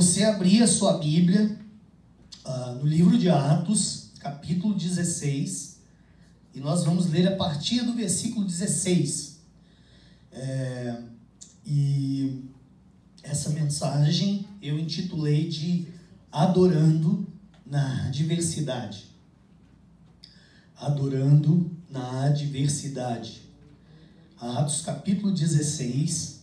você abrir a sua Bíblia no livro de Atos, capítulo 16, e nós vamos ler a partir do versículo 16. E essa mensagem eu intitulei de Adorando na Adversidade. Adorando na Adversidade. Atos capítulo 16,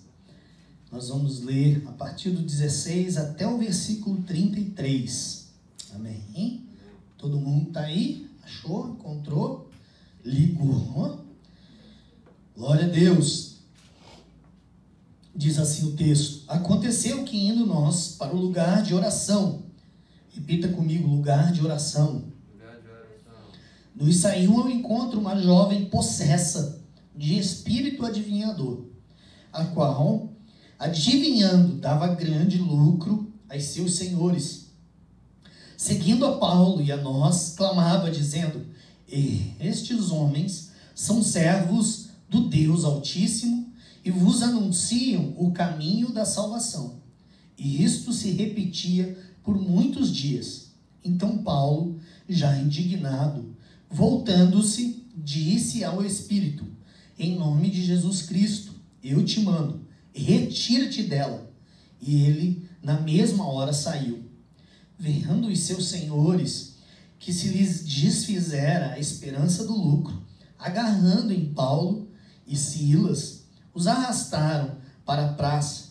nós vamos ler a partir do 16 até o versículo 33. Amém? Todo mundo está aí? Achou? Encontrou? Ligou? Glória a Deus. Diz assim o texto: aconteceu que indo nós para o lugar de oração, repita comigo, lugar de oração, nos saiu ao encontro uma jovem possessa de espírito adivinhador, a qual, adivinhando, dava grande lucro aos seus senhores. Seguindo a Paulo e a nós, clamava, dizendo: estes homens são servos do Deus Altíssimo e vos anunciam o caminho da salvação. E isto se repetia por muitos dias. Então Paulo, já indignado, voltando-se, disse ao Espírito: em nome de Jesus Cristo, eu te mando, retira-te dela. E ele, na mesma hora, saiu. Vendo os seus senhores que se lhes desfizera a esperança do lucro, agarrando em Paulo e Silas, os arrastaram para a praça,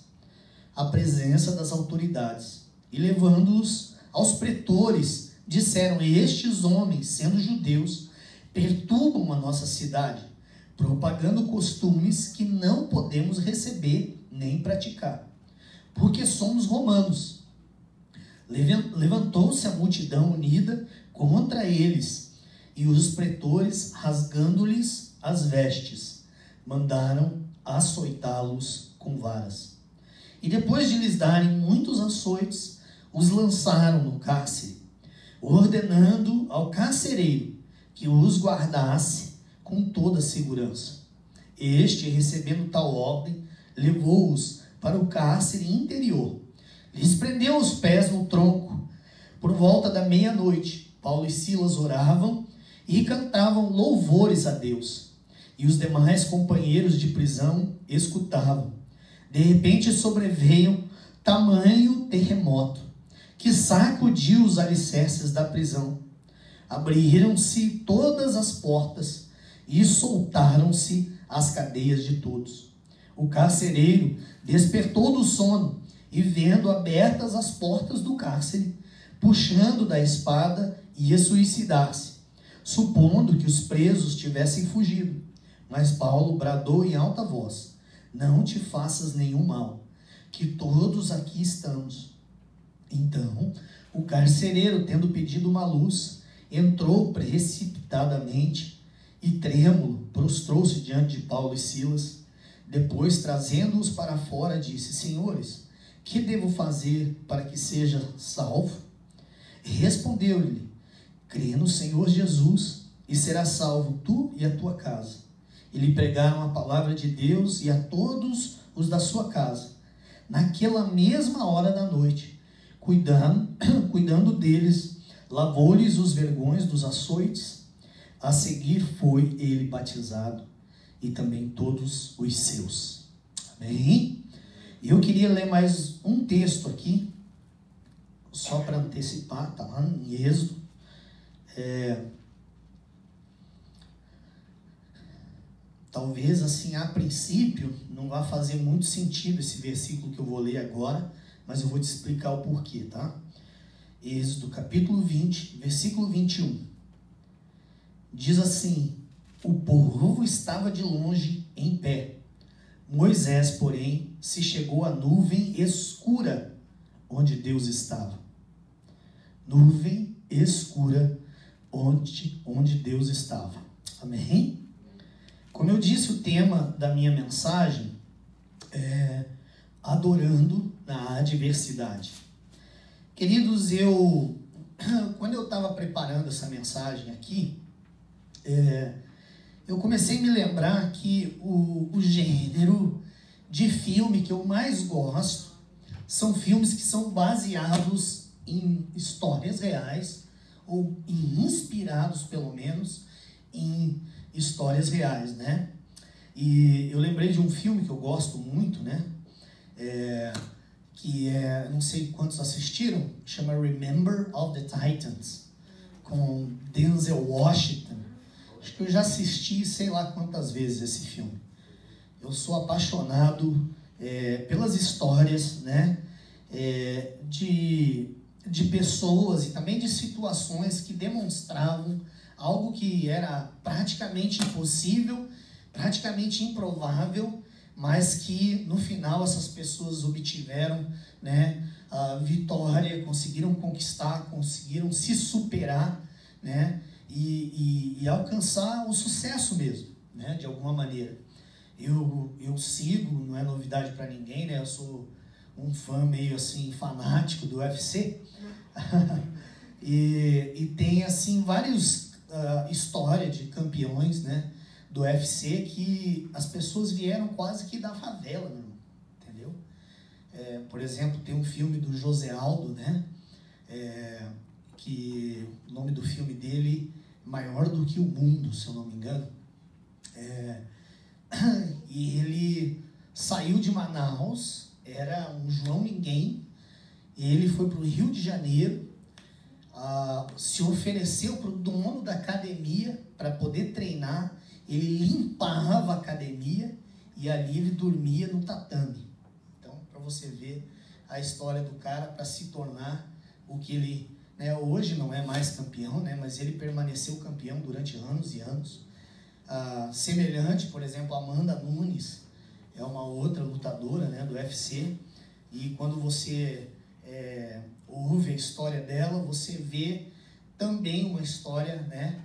à presença das autoridades, e levando-os aos pretores, disseram: estes homens, sendo judeus, perturbam a nossa cidade, propagando costumes que não podemos receber nem praticar, porque somos romanos. Levantou-se a multidão unida contra eles, e os pretores, rasgando-lhes as vestes, mandaram açoitá-los com varas. E depois de lhes darem muitos açoites, os lançaram no cárcere, ordenando ao carcereiro que os guardasse com toda a segurança. Este, recebendo tal ordem, levou-os para o cárcere interior. Lhes prendeu os pés no tronco. Por volta da meia-noite, Paulo e Silas oravam e cantavam louvores a Deus. E os demais companheiros de prisão escutavam. De repente sobreveio tamanho terremoto, que sacudiu os alicerces da prisão. Abriram-se todas as portas e soltaram-se as cadeias de todos. O carcereiro despertou do sono e, vendo abertas as portas do cárcere, puxando da espada, ia suicidar-se, supondo que os presos tivessem fugido. Mas Paulo bradou em alta voz: não te faças nenhum mal, que todos aqui estamos. Então, o carcereiro, tendo pedido uma luz, entrou precipitadamente e, trêmulo, prostrou-se diante de Paulo e Silas. Depois, trazendo-os para fora, disse: senhores, que devo fazer para que seja salvo? Respondeu-lhe: crê no Senhor Jesus e serás salvo tu e a tua casa. E lhe pregaram a palavra de Deus e a todos os da sua casa. Naquela mesma hora da noite, cuidando deles, lavou-lhes os vergões dos açoites. A seguir foi ele batizado, e também todos os seus. Amém? Eu queria ler mais um texto aqui, só para antecipar, está lá em Êxodo. Talvez assim, a princípio, não vá fazer muito sentido esse versículo que eu vou ler agora, mas eu vou te explicar o porquê, tá? Êxodo capítulo 20, versículo 21. Diz assim: o povo estava de longe em pé. Moisés, porém, se chegou à nuvem escura onde Deus estava. Nuvem escura onde Deus estava. Amém? Como eu disse, o tema da minha mensagem é adorando na adversidade. Queridos, quando eu estava preparando essa mensagem aqui, eu comecei a me lembrar que o gênero de filme que eu mais gosto são filmes que são baseados em histórias reais, ou inspirados, pelo menos, em histórias reais, né? E eu lembrei de um filme que eu gosto muito, né? Não sei quantos assistiram, chama Remember of the Titans, com Denzel Washington. Acho que eu já assisti sei lá quantas vezes esse filme. Eu sou apaixonado pelas histórias, né? De pessoas e também de situações que demonstravam algo que era praticamente impossível, praticamente improvável, mas que no final essas pessoas obtiveram, né, a vitória, conseguiram conquistar, conseguiram se superar, né, e alcançar o sucesso mesmo, né, de alguma maneira. Eu sigo, não é novidade para ninguém, né, eu sou um fã meio assim fanático do UFC. e tem assim várias histórias de campeões, né, do UFC que as pessoas vieram quase que da favela, né, entendeu? Por exemplo, tem um filme do José Aldo, né, que o nome do filme dele é Maior do que o Mundo, se eu não me engano. E ele saiu de Manaus, era um João Ninguém, e ele foi para o Rio de Janeiro, se ofereceu para o dono da academia para poder treinar. Ele limpava a academia e ali ele dormia no tatame. Então, para você ver a história do cara para se tornar o que ele, né, hoje não é mais campeão, né, mas ele permaneceu campeão durante anos e anos. Semelhante, por exemplo, a Amanda Nunes, é uma outra lutadora, né, do UFC, e quando você ouve a história dela, você vê também uma história, né,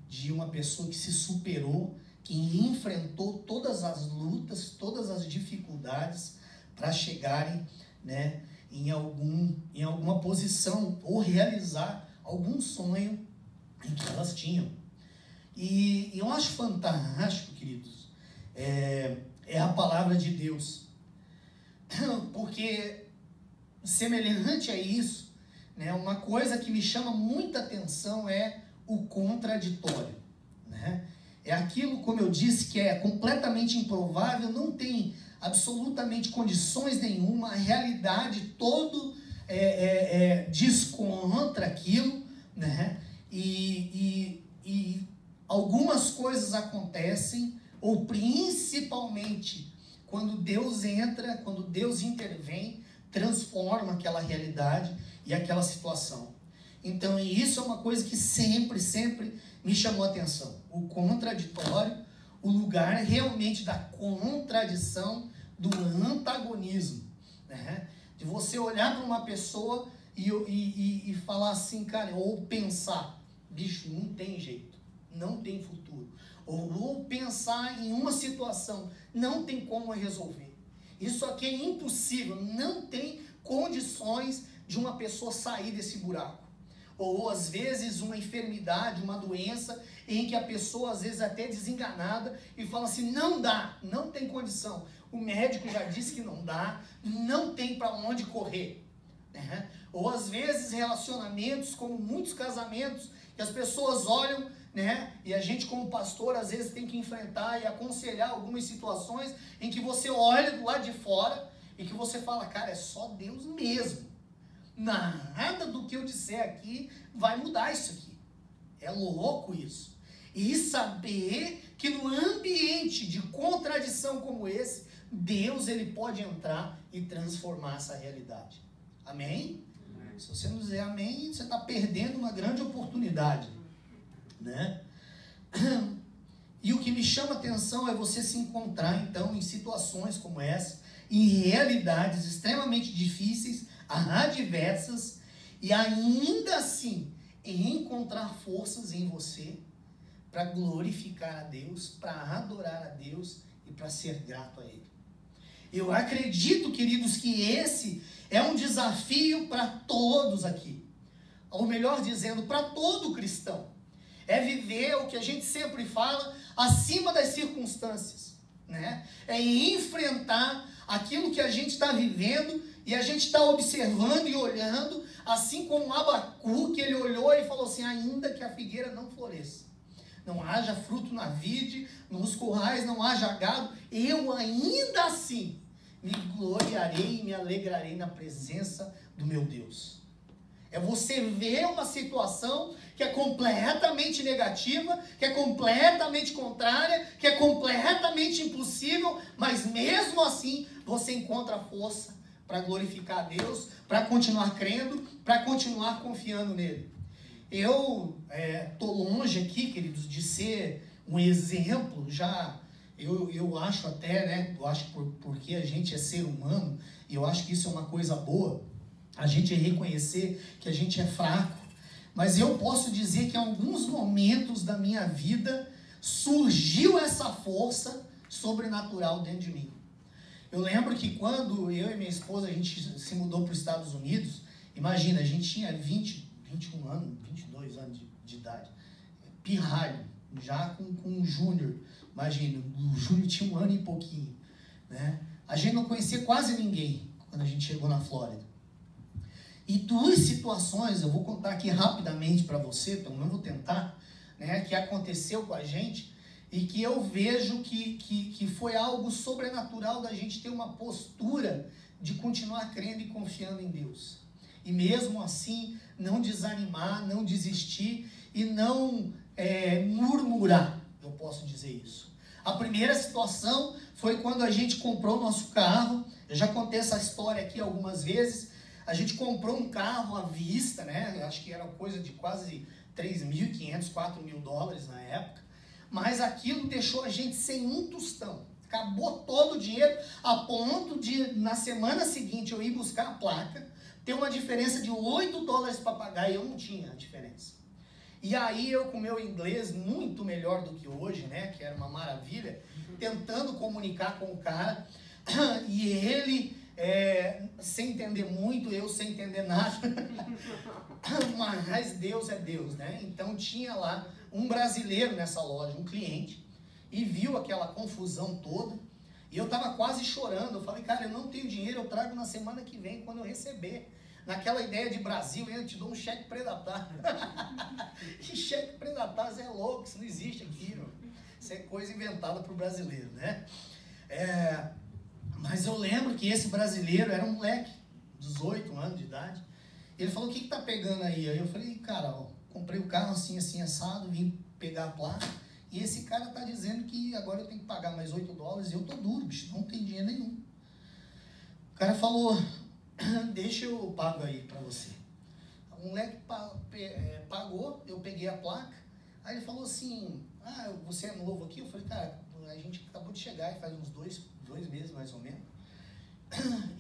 de uma pessoa que se superou, que enfrentou todas as lutas, todas as dificuldades para chegarem, né, em alguma posição ou realizar algum sonho em que elas tinham. E eu acho fantástico, queridos, a palavra de Deus, porque semelhante a isso, né, uma coisa que me chama muita atenção é o contraditório, né? É aquilo, como eu disse, que é completamente improvável, não tem absolutamente condições nenhuma, a realidade todo diz contra aquilo, né? E algumas coisas acontecem, ou principalmente quando Deus entra, quando Deus intervém, transforma aquela realidade e aquela situação. Então, isso é uma coisa que sempre me chamou a atenção. O contraditório, o lugar realmente da contradição, do antagonismo, né? De você olhar para uma pessoa e falar assim, cara, ou pensar, bicho, não tem jeito, não tem futuro. Ou pensar em uma situação, não tem como resolver. Isso aqui é impossível, não tem condições de uma pessoa sair desse buraco. Ou às vezes uma enfermidade, uma doença, em que a pessoa às vezes até desenganada e fala assim, não dá, não tem condição. O médico já disse que não dá, não tem para onde correr, né? Ou às vezes relacionamentos, como muitos casamentos, que as pessoas olham, né? E a gente como pastor às vezes tem que enfrentar e aconselhar algumas situações em que você olha do lado de fora e que você fala, cara, é só Deus mesmo. Nada do que eu disser aqui vai mudar isso aqui. É louco isso. E saber que no ambiente de contradição como esse, Deus ele pode entrar e transformar essa realidade. Amém? Amém. Se você não dizer amém, você está perdendo uma grande oportunidade, né? E o que me chama a atenção é você se encontrar então em situações como essa, em realidades extremamente difíceis, adversas, e ainda assim encontrar forças em você para glorificar a Deus, para adorar a Deus e para ser grato a Ele. Eu acredito, queridos, que esse é um desafio para todos aqui, ou melhor dizendo, para todo cristão. É viver o que a gente sempre fala, acima das circunstâncias, né? É enfrentar aquilo que a gente está vivendo E a gente está observando e olhando, assim como Abacuque, ele olhou e falou assim, ainda que a figueira não floresça, não haja fruto na vide, nos currais não haja gado, eu ainda assim me gloriarei e me alegrarei na presença do meu Deus. É você ver uma situação que é completamente negativa, que é completamente contrária, que é completamente impossível, mas mesmo assim você encontra força para glorificar a Deus, para continuar crendo, para continuar confiando nele. Eu estou longe aqui, queridos, de ser um exemplo, eu acho até, né, eu acho porque a gente é ser humano, e eu acho que isso é uma coisa boa, a gente reconhecer que a gente é fraco, mas eu posso dizer que em alguns momentos da minha vida surgiu essa força sobrenatural dentro de mim. Eu lembro que quando eu e minha esposa, a gente se mudou para os Estados Unidos, imagina, a gente tinha 21 anos, 22 anos de idade, pirralho, já com um júnior, imagina, o júnior tinha 1 ano e pouquinho, né? A gente não conhecia quase ninguém quando a gente chegou na Flórida. E 2 situações, eu vou contar aqui rapidamente para você, pelo menos vou tentar, né, que aconteceu com a gente e que eu vejo que foi algo sobrenatural da gente ter uma postura de continuar crendo e confiando em Deus. E mesmo assim, não desanimar, não desistir e não murmurar, eu posso dizer isso. A primeira situação foi quando a gente comprou o nosso carro, eu já contei essa história aqui algumas vezes. A gente comprou um carro à vista, né? Eu acho que era coisa de quase $3.500, $4.000 na época. Mas aquilo deixou a gente sem um tostão. Acabou todo o dinheiro, a ponto de, na semana seguinte, eu ir buscar a placa, ter uma diferença de $8 para pagar, e eu não tinha a diferença. E aí eu, com meu inglês muito melhor do que hoje, né? Que era uma maravilha, tentando comunicar com o cara, e ele... sem entender muito, eu sem entender nada, mas Deus é Deus, né? Então tinha lá um brasileiro nessa loja, um cliente, e viu aquela confusão toda, e eu tava quase chorando. Eu falei, cara, eu não tenho dinheiro, eu trago na semana que vem, quando eu receber. Naquela ideia de Brasil, eu te dou um cheque predatário. Que cheque predatário, você é louco, isso não existe aqui, meu. Isso é coisa inventada pro brasileiro, né? Mas eu lembro que esse brasileiro era um moleque, 18 anos de idade. Ele falou, o que tá pegando aí? Aí eu falei, cara, ó, comprei o carro assim, assim, assado, vim pegar a placa, e esse cara tá dizendo que agora eu tenho que pagar mais $8, e eu tô duro, bicho, não tem dinheiro nenhum. O cara falou, deixa eu pago aí pra você. O moleque pagou, eu peguei a placa, aí ele falou assim, você é novo aqui? Eu falei, cara, a gente acabou de chegar e faz uns dois meses mais ou menos.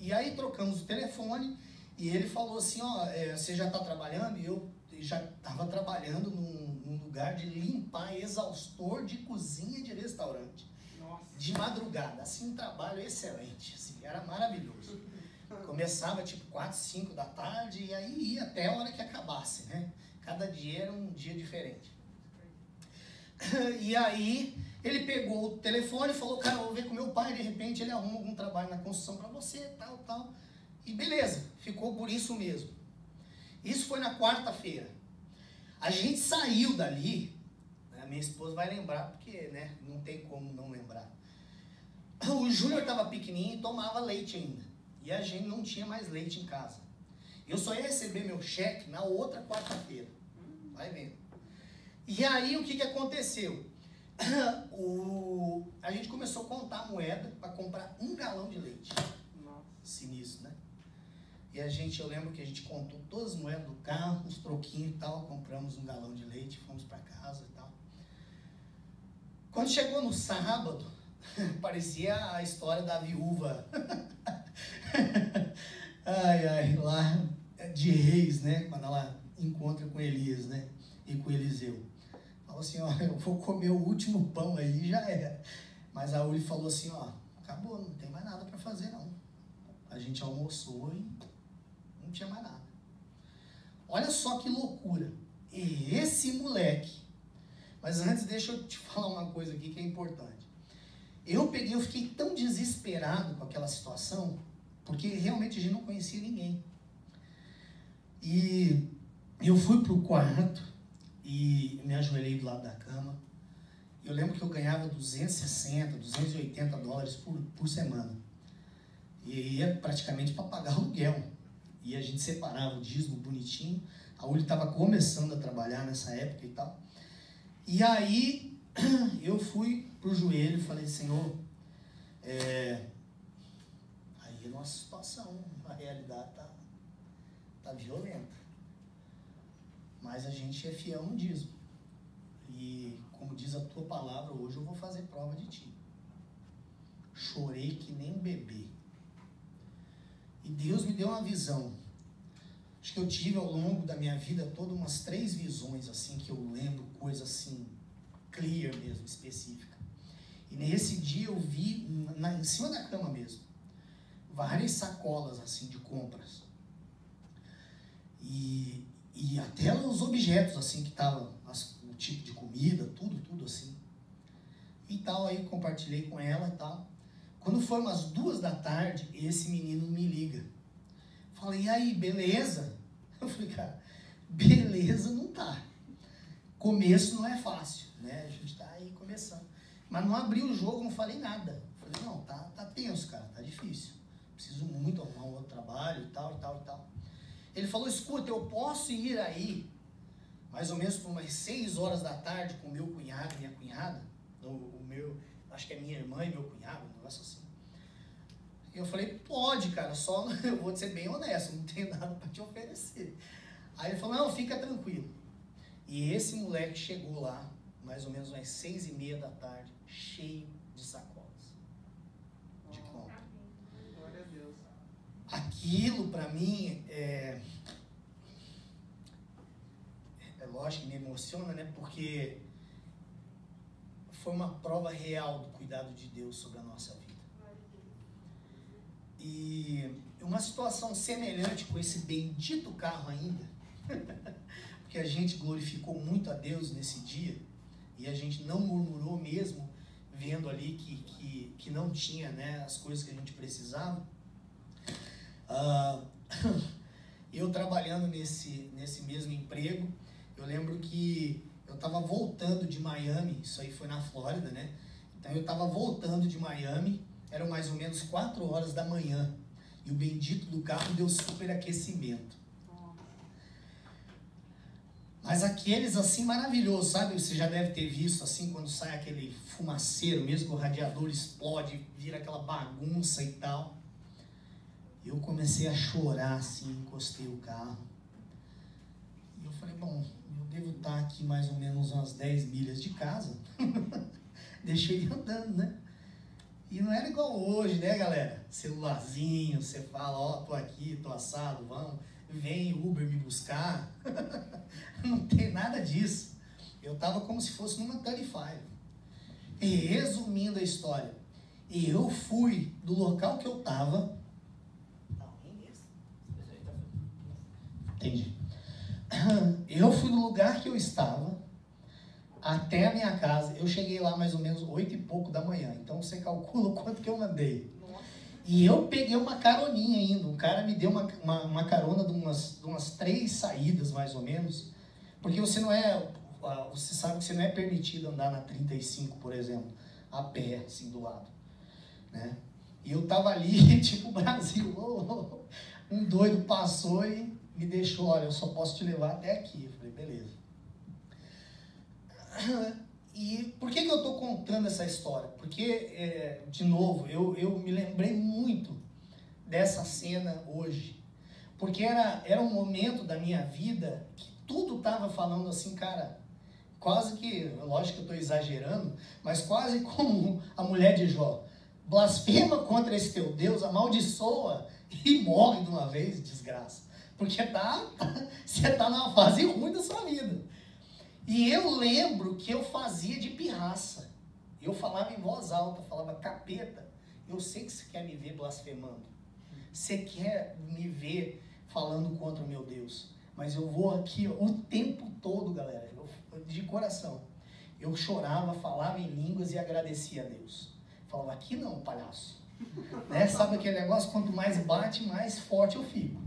E aí trocamos o telefone e ele falou assim, ó, você já está trabalhando? E eu já estava trabalhando num lugar de limpar exaustor de cozinha de restaurante. Nossa. De madrugada, assim, um trabalho excelente, assim, era maravilhoso. Começava tipo 4, 5 da tarde e aí ia até a hora que acabasse, né? Cada dia era um dia diferente. E aí ele pegou o telefone e falou, cara, eu vou ver com meu pai, de repente ele arruma algum trabalho na construção para você, tal. E beleza, ficou por isso mesmo. Isso foi na quarta-feira. A gente saiu dali, né, minha esposa vai lembrar, porque, né, não tem como não lembrar. O Júnior estava pequenininho e tomava leite ainda. E a gente não tinha mais leite em casa. Eu só ia receber meu cheque na outra quarta-feira. Vai vendo. E aí o que aconteceu? A gente começou a contar a moeda para comprar 1 galão de leite. Nossa. Sinistro, né? E eu lembro que a gente contou todas as moedas do carro, uns troquinhos e tal, compramos 1 galão de leite, fomos para casa e tal. Quando chegou no sábado, parecia a história da viúva. Lá de Reis, né? Quando ela encontra com Elias, né? E com Eliseu. Falou assim, ó, eu vou comer o último pão aí, já era. Mas a Uri falou assim, ó, acabou, não tem mais nada para fazer não. A gente almoçou e não tinha mais nada. Olha só que loucura. E esse moleque, mas antes deixa eu te falar uma coisa aqui que é importante. Eu fiquei tão desesperado com aquela situação, porque realmente a gente não conhecia ninguém. E eu fui para o quarto e me ajoelhei do lado da cama. Eu lembro que eu ganhava 260, 280 dólares por semana. E ia praticamente para pagar aluguel. E a gente separava o dízimo bonitinho. A Uli estava começando a trabalhar nessa época e tal. E aí eu fui pro joelho e falei, Senhor, aí a nossa situação, a realidade tá violenta. Mas a gente é fiel no dízimo. E como diz a tua palavra, hoje eu vou fazer prova de ti. Chorei que nem um bebê. E Deus me deu uma visão. Acho que eu tive ao longo da minha vida toda umas 3 visões, assim, que eu lembro, coisa assim, clear mesmo, específica. E nesse dia eu vi, em cima da cama mesmo, várias sacolas, assim, de compras. E até os objetos, assim, que estavam, o tipo de comida, tudo assim. E tal, aí compartilhei com ela e tal. Quando foi umas 2 da tarde, esse menino me liga. Falei, e aí, beleza? Eu falei, cara, beleza não tá. Começo não é fácil, né? A gente tá aí começando. Mas não abri o jogo, não falei nada. Falei, não, tá tenso, cara, tá difícil. Preciso muito arrumar um outro trabalho e tal. Ele falou, escuta, eu posso ir aí, mais ou menos por umas 6 horas da tarde, com meu cunhado e minha cunhada, acho que é minha irmã e meu cunhado, um negócio assim. E eu falei, pode, cara, só eu vou ser bem honesto, não tenho nada para te oferecer. Aí ele falou, não, fica tranquilo. E esse moleque chegou lá, mais ou menos umas 6:30 da tarde, cheio de sacolas de compra. Glória a Deus. Aquilo para mim é lógico que me emociona, né? Porque foi uma prova real do cuidado de Deus sobre a nossa vida. E uma situação semelhante com esse bendito carro ainda, porque a gente glorificou muito a Deus nesse dia, e a gente não murmurou mesmo, vendo ali que não tinha, né, as coisas que a gente precisava. Eu trabalhando nesse mesmo emprego, eu lembro que eu estava voltando de Miami, isso aí foi na Flórida, né? Então eu estava voltando de Miami, eram mais ou menos 4 horas da manhã, e o bendito do carro deu superaquecimento. Mas aqueles assim maravilhosos, sabe? Você já deve ter visto assim, quando sai aquele fumaceiro, mesmo que o radiador explode, vira aquela bagunça e tal. Eu comecei a chorar assim, encostei o carro. E eu falei, bom, eu devo estar aqui mais ou menos umas 10 milhas de casa. Deixei ele andando, né? E não era igual hoje, né, galera? Celularzinho, você fala, ó, tô aqui, tô assado, vamos, vem Uber me buscar. Não tem nada disso. Eu tava como se fosse numa Tele5. E resumindo a história, eu fui do local que eu tava. Entendi. Eu fui do lugar que eu estava até a minha casa. Eu cheguei lá mais ou menos 8 e pouco da manhã. Então você calcula o quanto que eu andei. E eu peguei uma caroninha ainda. Um cara me deu uma carona de umas 3 saídas mais ou menos. Porque você sabe que você não é permitido andar na 35, por exemplo, a pé, assim, do lado, né? E eu tava ali, tipo Brasil, um doido passou e me deixou, olha, eu só posso te levar até aqui. Eu falei, beleza. E por que eu estou contando essa história? Porque, de novo, eu me lembrei muito dessa cena hoje. Porque era um momento da minha vida que tudo estava falando assim, cara, quase que, lógico que eu estou exagerando, mas quase como a mulher de Jó. Blasfema contra esse teu Deus, amaldiçoa e morre de uma vez, desgraça. Porque você está numa fase ruim da sua vida. E eu lembro que eu fazia de pirraça. Eu falava em voz alta, falava, capeta, eu sei que você quer me ver blasfemando. Você quer me ver falando contra o meu Deus. Mas eu vou aqui o tempo todo, galera, de coração. Eu chorava, falava em línguas e agradecia a Deus. Falava, aqui não, palhaço. Né? Sabe aquele negócio? Quanto mais bate, mais forte eu fico.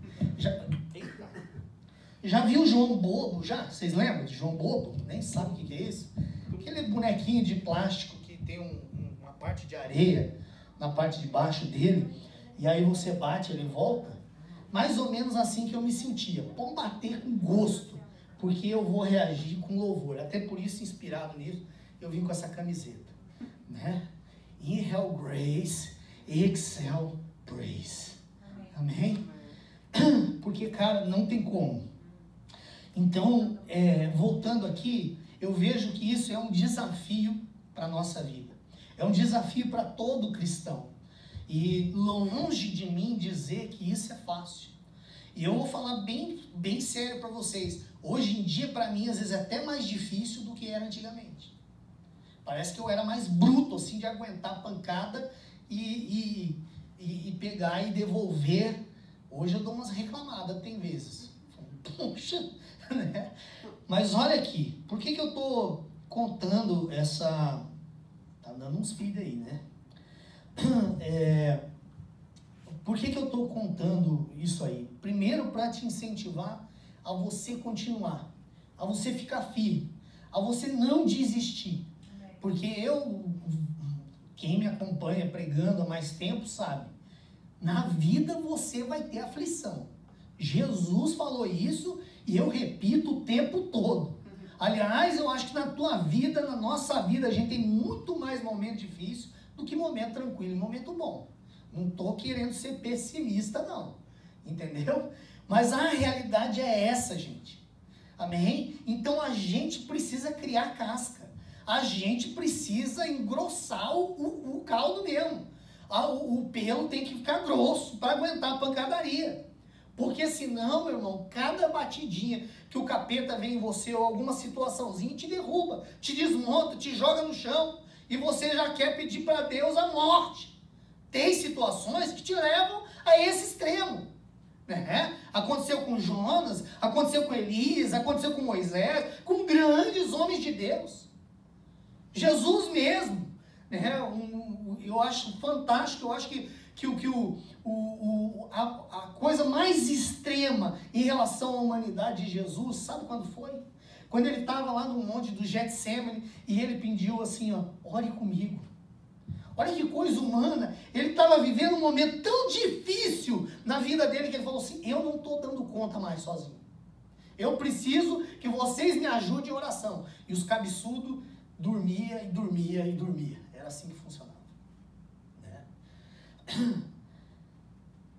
Já viu o João Bobo? Já? Vocês lembram de João Bobo? Nem sabe o que é isso? Aquele bonequinho de plástico que tem uma parte de areia na parte de baixo dele, e aí você bate, ele volta. Mais ou menos assim que eu me sentia. Pode bater com gosto, porque eu vou reagir com louvor. Até por isso, inspirado nisso, eu vim com essa camiseta. Né? Inhale grace, exhale praise. Amém? Porque, cara, não tem como. Então, voltando aqui, eu vejo que isso é um desafio para a nossa vida. É um desafio para todo cristão. E longe de mim dizer que isso é fácil. E eu vou falar bem sério para vocês. Hoje em dia, para mim, às vezes é até mais difícil do que era antigamente. Parece que eu era mais bruto, assim, de aguentar a pancada e pegar e devolver. Hoje eu dou umas reclamadas, tem vezes. Poxa, né? Mas olha aqui, por que eu tô contando essa... Tá dando uns feed aí, né? Por que eu tô contando isso aí? Primeiro, para te incentivar a você continuar, a você ficar firme, a você não desistir. Porque quem me acompanha pregando há mais tempo sabe, na vida você vai ter aflição. Jesus falou isso e eu repito o tempo todo. Aliás, eu acho que na tua vida, na nossa vida, a gente tem muito mais momento difícil do que momento tranquilo e momento bom. Não estou querendo ser pessimista, não. Entendeu? Mas a realidade é essa, gente. Amém? Então a gente precisa criar casca. A gente precisa engrossar o caldo mesmo. O pelo tem que ficar grosso para aguentar a pancadaria. Porque senão, meu irmão, cada batidinha que o capeta vem em você ou alguma situaçãozinha te derruba, te desmonta, te joga no chão e você já quer pedir para Deus a morte. Tem situações que te levam a esse extremo. Né? Aconteceu com Jonas, aconteceu com Elias, aconteceu com Moisés, com grandes homens de Deus. Jesus mesmo, né? Eu acho fantástico, eu acho que a coisa mais extrema em relação à humanidade de Jesus, sabe quando foi? Quando ele estava lá no monte do Getsemane e ele pediu assim, ó, ore comigo. Olha que coisa humana, ele estava vivendo um momento tão difícil na vida dele que ele falou assim, eu não estou dando conta mais sozinho. Eu preciso que vocês me ajudem em oração. E os cabeçudos dormia. Era assim que funcionava. Né?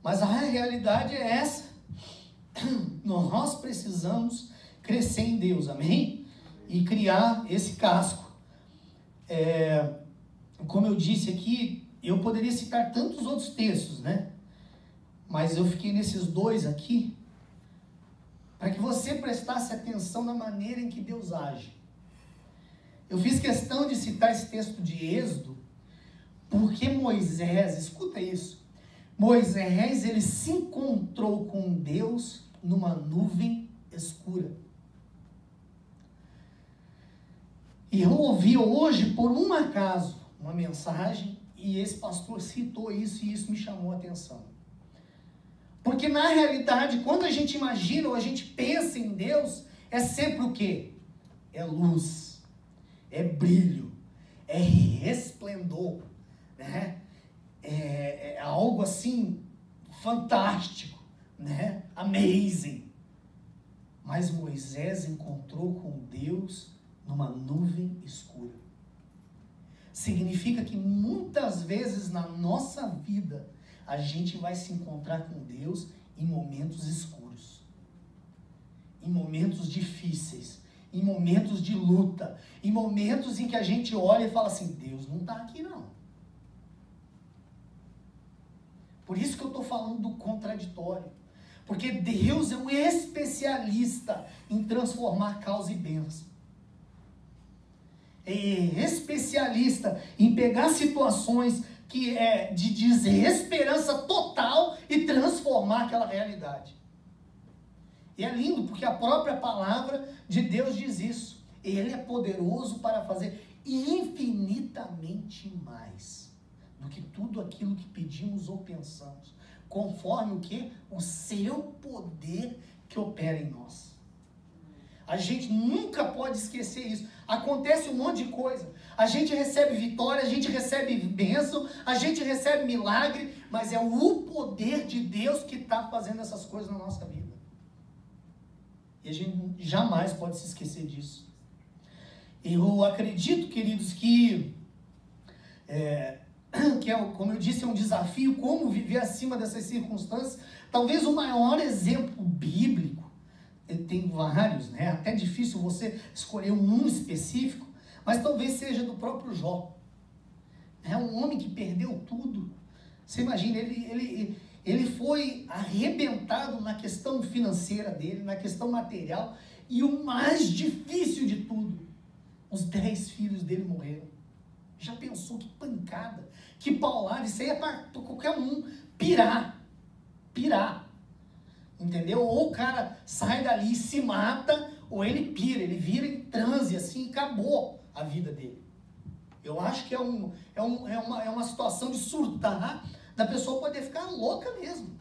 Mas a realidade é essa. Nós precisamos crescer em Deus, amém? E criar esse casco. Como eu disse aqui, eu poderia citar tantos outros textos, né? Mas eu fiquei nesses dois aqui, para que você prestasse atenção na maneira em que Deus age. Eu fiz questão de citar esse texto de Êxodo, porque Moisés, escuta isso, Moisés, ele se encontrou com Deus numa nuvem escura. E eu ouvi hoje, por um acaso, uma mensagem, e esse pastor citou isso, e isso me chamou a atenção. Porque na realidade, quando a gente imagina ou a gente pensa em Deus, é sempre o quê? É luz, é brilho, é resplendor, né? É algo assim fantástico, né? Amazing. Mas Moisés encontrou com Deus numa nuvem escura. Significa que muitas vezes na nossa vida a gente vai se encontrar com Deus em momentos escuros, em momentos difíceis, em momentos de luta, em momentos em que a gente olha e fala assim, Deus não está aqui não. Por isso que eu estou falando do contraditório. Porque Deus é um especialista em transformar causa e bênção. É especialista em pegar situações que é de desesperança total e transformar aquela realidade. E é lindo porque a própria palavra de Deus diz isso. Ele é poderoso para fazer infinitamente mais do que tudo aquilo que pedimos ou pensamos, conforme o que? O seu poder que opera em nós. A gente nunca pode esquecer isso. Acontece um monte de coisa. A gente recebe vitória, a gente recebe bênção, a gente recebe milagre, mas é o poder de Deus que está fazendo essas coisas na nossa vida. E a gente jamais pode se esquecer disso. Eu acredito, queridos, que como eu disse, é um desafio, como viver acima dessas circunstâncias. Talvez o maior exemplo bíblico, tem vários, né? Até difícil você escolher um específico, mas talvez seja do próprio Jó. É um homem que perdeu tudo. Você imagina, ele foi arrebentado na questão financeira dele, na questão material, e o mais difícil de tudo, os 10 filhos dele morreram. Já pensou que pancada, que paulada? Isso aí é para qualquer um pirar. Entendeu? Ou o cara sai dali e se mata, ou ele pira, ele vira em transe assim e acabou a vida dele. Eu acho que é uma situação de surtar, da pessoa poder ficar louca mesmo.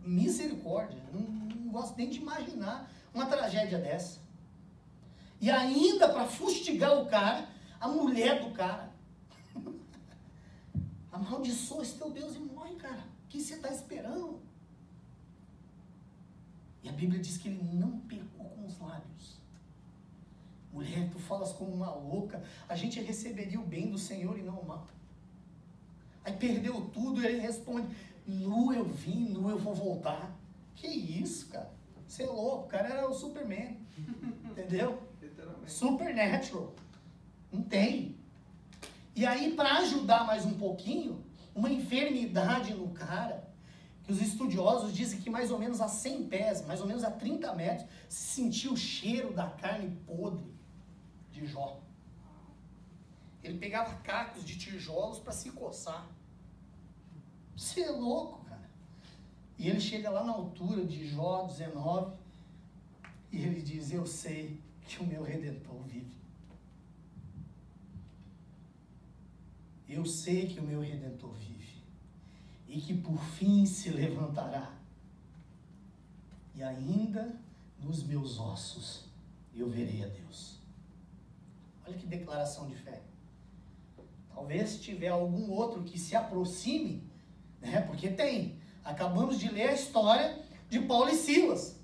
Misericórdia, não gosto nem de imaginar uma tragédia dessa. E ainda para fustigar o cara, a mulher do cara amaldiçoa esse teu Deus e morre, cara. O que você está esperando? E a Bíblia diz que ele não pecou com os lábios. Mulher, tu falas como uma louca. A gente receberia o bem do Senhor e não o mal. Aí perdeu tudo e ele responde: nu eu vim, nu eu vou voltar. Que isso, cara? Você é louco, o cara era o Superman. Entendeu? Supernatural. Não tem. E aí, para ajudar mais um pouquinho, uma enfermidade no cara, que os estudiosos dizem que mais ou menos a 100 pés, mais ou menos a 30 metros, se sentia o cheiro da carne podre de Jó. Ele pegava cacos de tijolos para se coçar. Você é louco, cara. E ele chega lá na altura de Jó 19 e ele diz: eu sei que o meu Redentor vive. Eu sei que o meu Redentor vive e que por fim se levantará. E ainda nos meus ossos eu verei a Deus. Olha que declaração de fé. Talvez tiver algum outro que se aproxime, né? Porque tem. Acabamos de ler a história de Paulo e Silas,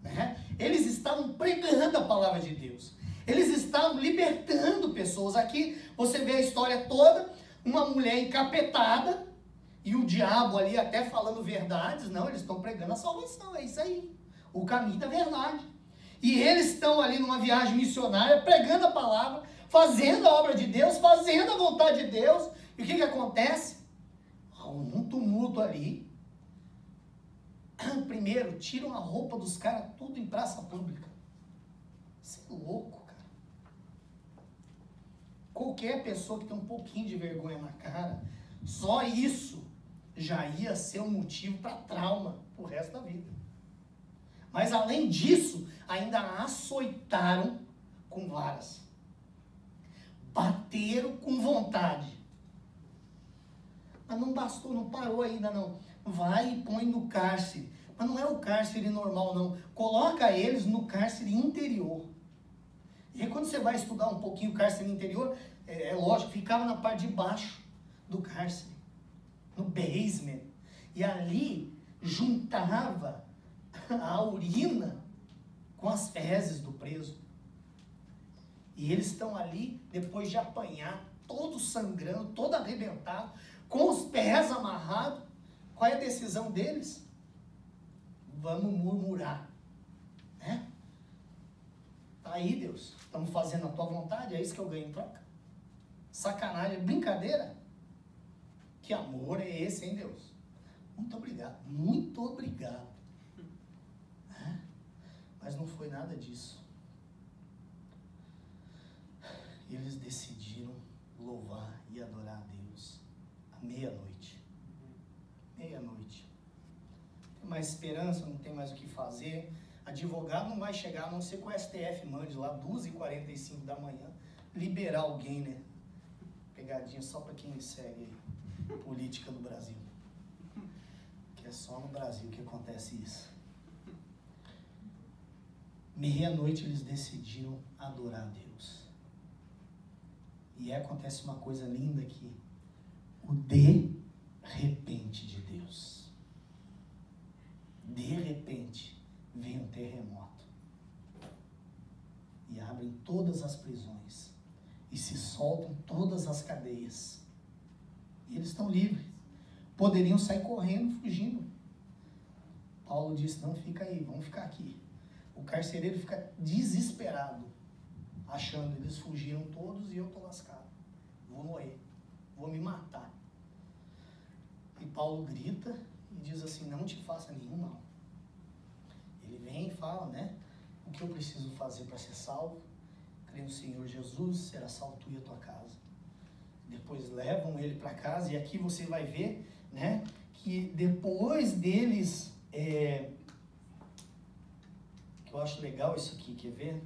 né? Eles estavam pregando a palavra de Deus. Eles estavam libertando pessoas. Aqui você vê a história toda, uma mulher encapetada e o diabo ali até falando verdades. Não, eles estão pregando a salvação, é isso aí, o caminho da verdade. E eles estão ali numa viagem missionária, pregando a palavra, fazendo a obra de Deus, fazendo a vontade de Deus. E o que acontece? Há um tumulto ali. Primeiro, tiram a roupa dos caras tudo em praça pública. Você é louco, cara. Qualquer pessoa que tem um pouquinho de vergonha na cara, só isso já ia ser um motivo para trauma pro resto da vida. Mas além disso, ainda açoitaram com varas. Bateram com vontade. Mas não bastou, não parou ainda não. Vai e põe no cárcere. Mas não é o cárcere normal não. Coloca eles no cárcere interior. E aí, quando você vai estudar um pouquinho o cárcere interior, é lógico, ficava na parte de baixo do cárcere, no basement. E ali juntava a urina com as fezes do preso. E eles estão ali, depois de apanhar, todo sangrando, todo arrebentado, com os pés amarrados. Qual é a decisão deles? Vamos murmurar. Né? Tá aí, Deus. Estamos fazendo a tua vontade, é isso que eu ganho em troca? Sacanagem, brincadeira? Que amor é esse, hein, Deus? Muito obrigado. Muito obrigado. Mas não foi nada disso. Eles decidiram louvar e adorar a Deus à meia-noite. Meia-noite. Tem mais esperança, não tem mais o que fazer. Advogado não vai chegar, a não ser que o STF mande lá 2h45 da manhã liberar alguém, né? pegadinha só para quem segue política no Brasil. Que é só no Brasil que acontece isso. Meia-noite eles decidiram adorar a Deus. E aí acontece uma coisa linda aqui. O de repente de Deus. De repente vem um terremoto. E abrem todas as prisões. E se soltam todas as cadeias. E eles estão livres. Poderiam sair correndo, fugindo. Paulo disse, não fica aí, vamos ficar aqui. O carcereiro fica desesperado, achando que eles fugiram todos e eu estou lascado. Vou morrer, vou me matar. E Paulo grita e diz assim, não te faça nenhum mal. Ele vem e fala, né? O que eu preciso fazer para ser salvo? Crê no Senhor Jesus, será salvo tu e a tua casa. Depois levam ele para casa e aqui você vai ver, né? Que depois deles... eu acho legal isso aqui, quer ver?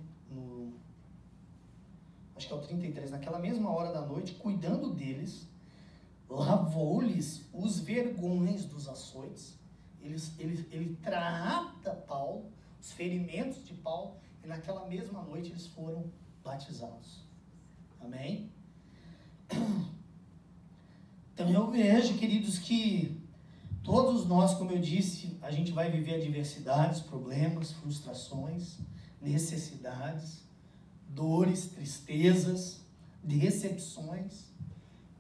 Acho que é o 33. Naquela mesma hora da noite, cuidando deles, lavou-lhes os vergões dos açoites. Ele trata Paulo, os ferimentos de Paulo, e naquela mesma noite eles foram batizados. Amém? Então eu vejo, queridos, que todos nós, como eu disse, a gente vai viver adversidades, problemas, frustrações, necessidades, dores, tristezas, decepções,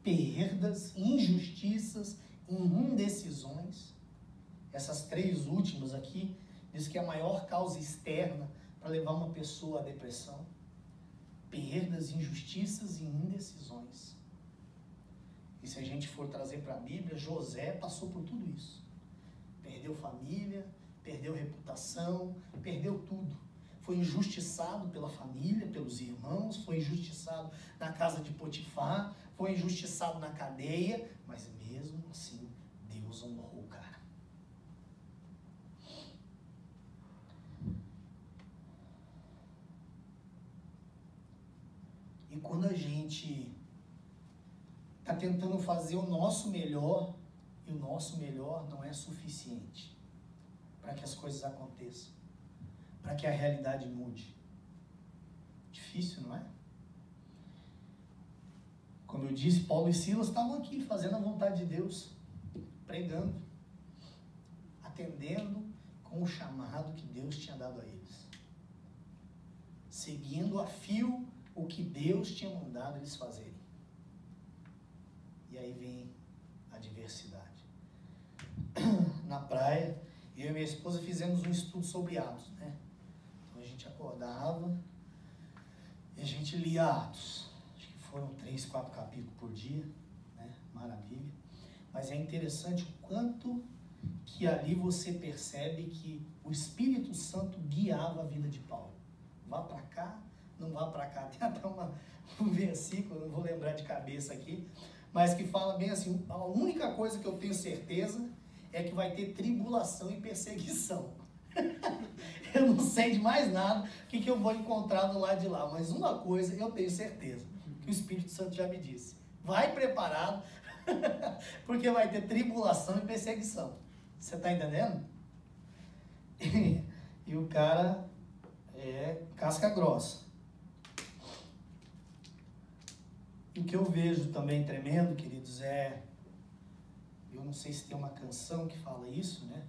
perdas, injustiças, indecisões. Essas três últimas aqui, diz que é a maior causa externa para levar uma pessoa à depressão. Perdas, injustiças e indecisões. E se a gente for trazer para a Bíblia, José passou por tudo isso. Perdeu família, perdeu reputação, perdeu tudo. Foi injustiçado pela família, pelos irmãos, foi injustiçado na casa de Potifar, foi injustiçado na cadeia, mas mesmo assim, Deus honrou o cara. E quando a gente está tentando fazer o nosso melhor, e o nosso melhor não é suficiente para que as coisas aconteçam, para que a realidade mude. Difícil, não é? Como eu disse, Paulo e Silas estavam aqui fazendo a vontade de Deus, pregando, atendendo com o chamado que Deus tinha dado a eles, seguindo a fio o que Deus tinha mandado eles fazerem. E aí vem a adversidade. Na praia, eu e minha esposa fizemos um estudo sobre Atos, né? Então a gente acordava e a gente lia Atos. Acho que foram 3, 4 capítulos por dia, né? Maravilha. Mas é interessante o quanto que ali você percebe que o Espírito Santo guiava a vida de Paulo. Vá para cá, não vá para cá. Tem até um versículo, não vou lembrar de cabeça aqui, mas que fala bem assim, a única coisa que eu tenho certeza é que vai ter tribulação e perseguição. Eu não sei de mais nada o que eu vou encontrar do lado de lá, mas uma coisa eu tenho certeza, que o Espírito Santo já me disse. Vai preparado, porque vai ter tribulação e perseguição. Você está entendendo? E o cara é casca grossa. O que eu vejo também tremendo, queridos, eu não sei se tem uma canção que fala isso, né?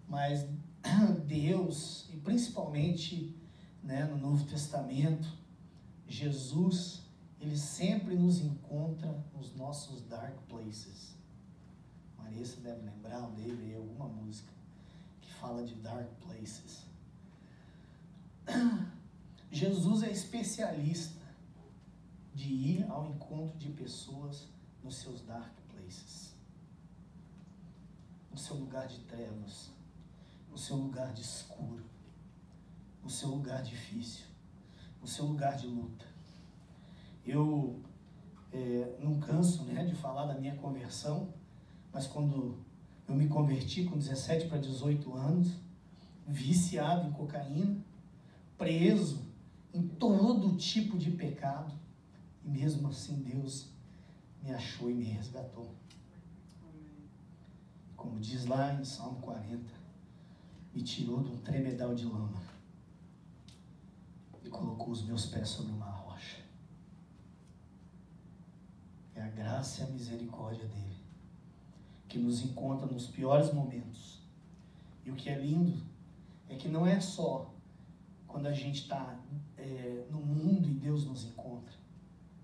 Mas Deus, e principalmente, né, no Novo Testamento, Jesus, ele sempre nos encontra nos nossos dark places. Marissa deve lembrar dele aí alguma música que fala de dark places. Jesus é especialista de ir ao encontro de pessoas nos seus dark places, no seu lugar de trevas, no seu lugar de escuro, no seu lugar difícil, no seu lugar de luta. Eu não canso, né, de falar da minha conversão, mas quando eu me converti com 17 para 18 anos, viciado em cocaína, preso em todo tipo de pecado, e mesmo assim Deus me achou e me resgatou. Como diz lá em Salmo 40, me tirou de um tremedal de lama e colocou os meus pés sobre uma rocha. É a graça e a misericórdia dele que nos encontra nos piores momentos. E o que é lindo é que não é só quando a gente está no mundo e Deus nos encontra,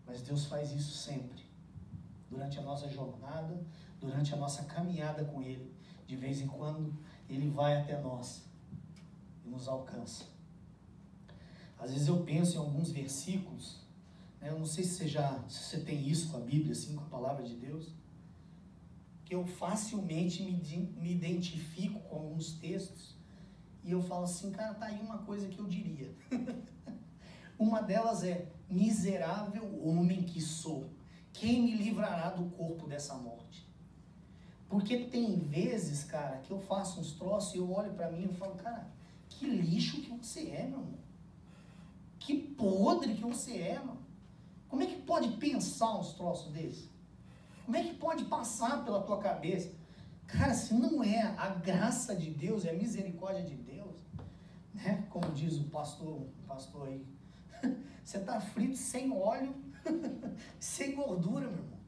mas Deus faz isso sempre, durante a nossa jornada, durante a nossa caminhada com Ele. De vez em quando Ele vai até nós e nos alcança. Às vezes eu penso em alguns versículos, né? Eu não sei se você tem isso com a Bíblia, assim, com a palavra de Deus, que eu facilmente me identifico com alguns textos e eu falo assim, cara, tá aí uma coisa que eu diria. Uma delas é: miserável homem que sou, quem me livrará do corpo dessa morte? Porque tem vezes, cara, que eu faço uns troços e eu olho pra mim e falo, cara, que lixo que você é, meu irmão. Que podre que você é, mano. Como é que pode pensar uns troços desses? Como é que pode passar pela tua cabeça? Cara, se não é a graça de Deus, é a misericórdia de Deus, né? Como diz o pastor aí, você está frito sem óleo, sem gordura, meu irmão.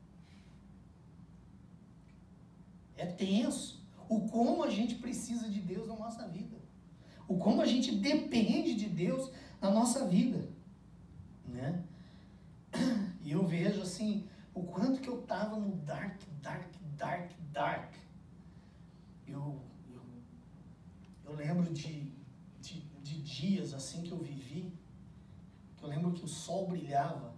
É tenso o como a gente precisa de Deus na nossa vida. O como a gente depende de Deus na nossa vida, né? E eu vejo assim, o quanto que eu estava no dark. Eu lembro de dias assim que eu vivi, que eu lembro que o sol brilhava.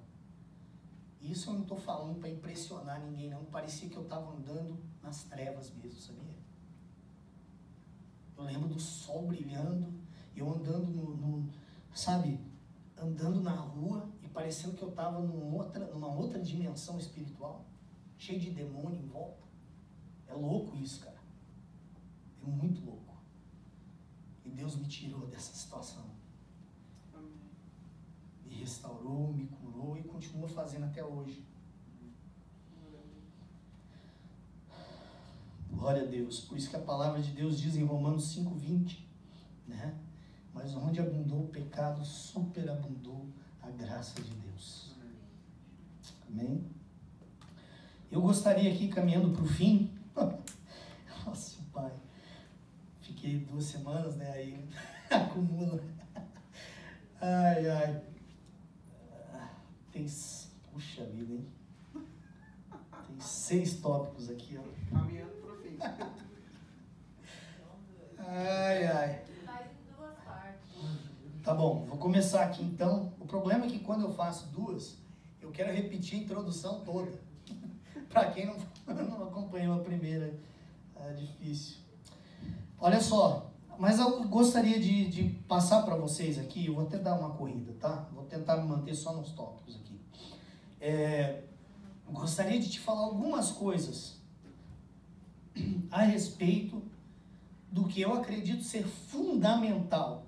E isso eu não estou falando para impressionar ninguém, não. Parecia que eu estava andando nas trevas mesmo, sabia? Eu lembro do sol brilhando, eu andando sabe, andando na rua e parecendo que eu estava numa outra dimensão espiritual, cheio de demônio em volta. É louco isso, cara. É muito louco. E Deus me tirou dessa situação. Me restaurou, me curou e continua fazendo até hoje. Glória a Deus. Por isso que a palavra de Deus diz em Romanos 5:20, né? Mas onde abundou o pecado, superabundou a graça de Deus. Amém? Eu gostaria aqui, caminhando para o fim, nossa, pai, fiquei 2 semanas, né, aí acumula. Ai, puxa vida, hein? Tem 6 tópicos aqui, ó. Caminhando para o fim. Ai. Faz em 2 partes. Tá bom, vou começar aqui então. O problema é que quando eu faço 2, eu quero repetir a introdução toda. Para quem não acompanhou a primeira, é difícil. Olha só, mas eu gostaria de passar para vocês aqui, eu vou até dar uma corrida, tá? Vou tentar me manter só nos tópicos aqui. Eu gostaria de te falar algumas coisas a respeito do que eu acredito ser fundamental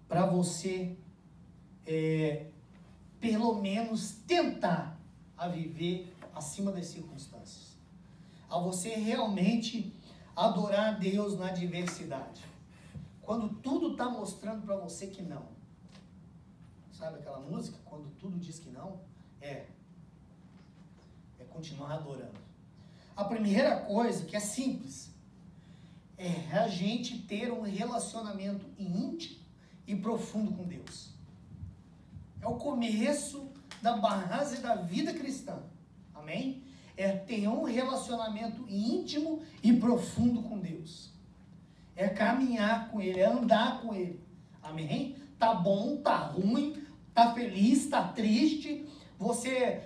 para você, pelo menos, tentar a viver acima das circunstâncias. A você realmente adorar a Deus na adversidade. Quando tudo está mostrando para você que não. Sabe aquela música? Quando tudo diz que não, é continuar adorando. A primeira coisa, que é simples, é a gente ter um relacionamento íntimo e profundo com Deus. É o começo da base da vida cristã. Amém? É ter um relacionamento íntimo e profundo com Deus. É caminhar com Ele, é andar com Ele. Amém? Tá bom, tá ruim, tá feliz, tá triste. Você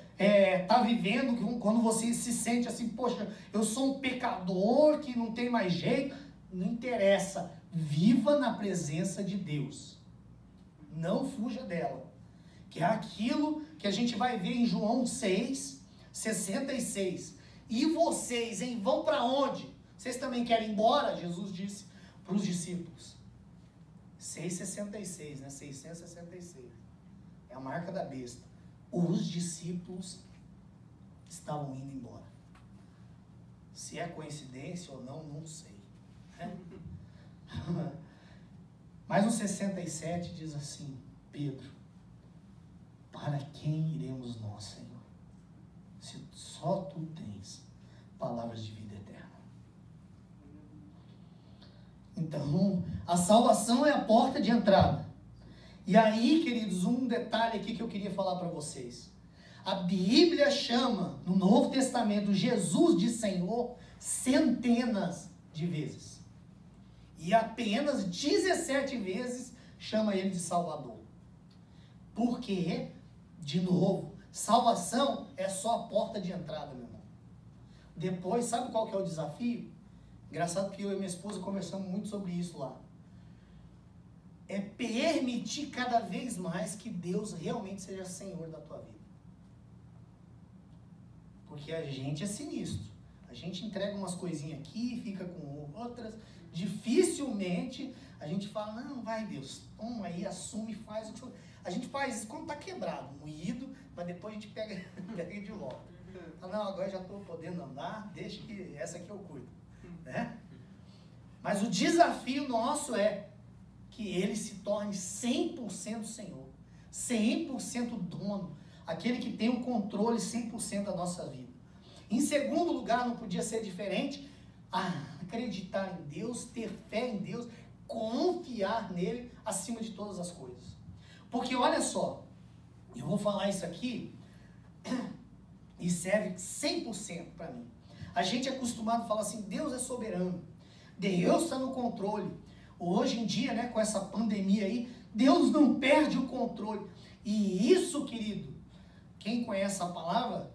tá vivendo, quando você se sente assim, poxa, eu sou um pecador que não tem mais jeito. Não interessa. Viva na presença de Deus. Não fuja dela. Que é aquilo que a gente vai ver em João 6:66. E vocês, hein? Vão para onde? Vocês também querem ir embora? Jesus disse para os discípulos. 6:66, né? 666. É a marca da besta. Os discípulos estavam indo embora. Se é coincidência ou não, não sei. Né? Mas no 67 diz assim: Pedro, para quem iremos nós, Senhor? Se só tu tens palavras de vida eterna. Então, a salvação é a porta de entrada. E aí, queridos, um detalhe aqui que eu queria falar para vocês. A Bíblia chama, no Novo Testamento, Jesus de Senhor centenas de vezes. E apenas 17 vezes chama ele de Salvador. Porque, de novo, salvação é só a porta de entrada, meu irmão. Depois, sabe qual que é o desafio? Engraçado que eu e minha esposa conversamos muito sobre isso lá. É permitir cada vez mais que Deus realmente seja Senhor da tua vida. Porque a gente é sinistro. A gente entrega umas coisinhas aqui, fica com outras. Dificilmente a gente fala, não, vai Deus, toma aí, assume, faz o que for. A gente faz isso quando está quebrado, moído, mas depois a gente pega de volta. Fala, não, agora já estou podendo andar, deixa que essa aqui eu cuido. Né? Mas o desafio nosso é que ele se torne 100% Senhor, 100% dono, aquele que tem o controle 100% da nossa vida. Em segundo lugar, não podia ser diferente, acreditar em Deus, ter fé em Deus, confiar nele acima de todas as coisas. Porque olha só, eu vou falar isso aqui e serve 100% para mim. A gente é acostumado a falar assim, Deus é soberano, Deus está no controle. Hoje em dia, né, com essa pandemia aí, Deus não perde o controle. E isso, querido, quem conhece a palavra,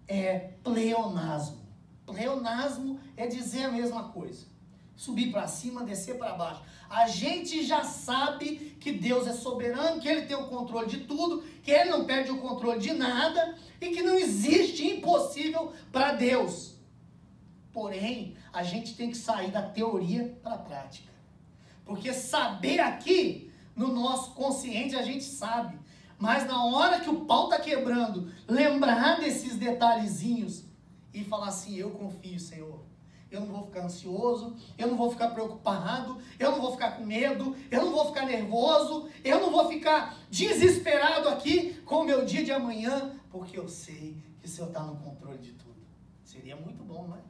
é pleonasmo. Pleonasmo é dizer a mesma coisa. Subir para cima, descer para baixo. A gente já sabe que Deus é soberano, que Ele tem o controle de tudo, que Ele não perde o controle de nada e que não existe impossível para Deus. Porém, a gente tem que sair da teoria para a prática. Porque saber aqui, no nosso consciente, a gente sabe. Mas na hora que o pau está quebrando, lembrar desses detalhezinhos e falar assim, eu confio, Senhor. Eu não vou ficar ansioso, eu não vou ficar preocupado, eu não vou ficar com medo, eu não vou ficar nervoso, eu não vou ficar desesperado aqui com o meu dia de amanhã, porque eu sei que o Senhor está no controle de tudo. Seria muito bom, não é?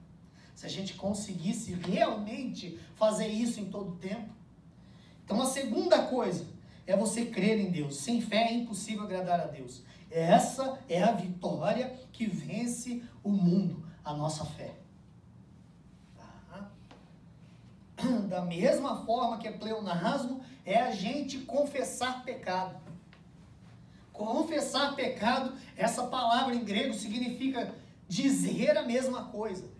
Se a gente conseguisse realmente fazer isso em todo o tempo. Então a segunda coisa é você crer em Deus. Sem fé é impossível agradar a Deus. Essa é a vitória que vence o mundo, a nossa fé. Tá? Da mesma forma que é pleonasmo, é a gente confessar pecado. Confessar pecado, essa palavra em grego significa dizer a mesma coisa.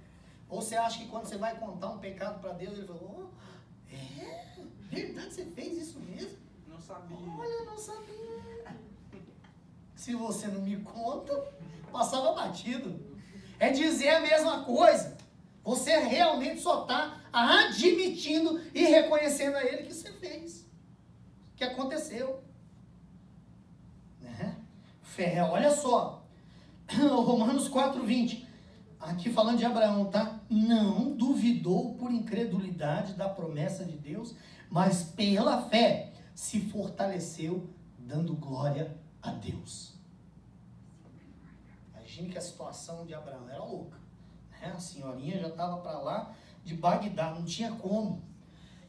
Ou você acha que quando você vai contar um pecado para Deus, ele falou, verdade, você fez isso mesmo? Não sabia. Olha, não sabia. Se você não me conta, passava batido. É dizer a mesma coisa. Você realmente só está admitindo e reconhecendo a Ele que você fez. Que aconteceu. Né? Fé, olha só. Romanos 4:20. Aqui falando de Abraão, tá? Não duvidou por incredulidade da promessa de Deus, mas pela fé se fortaleceu, dando glória a Deus. Imagine que a situação de Abraão era louca. Né? A senhorinha já estava para lá de Bagdá, não tinha como.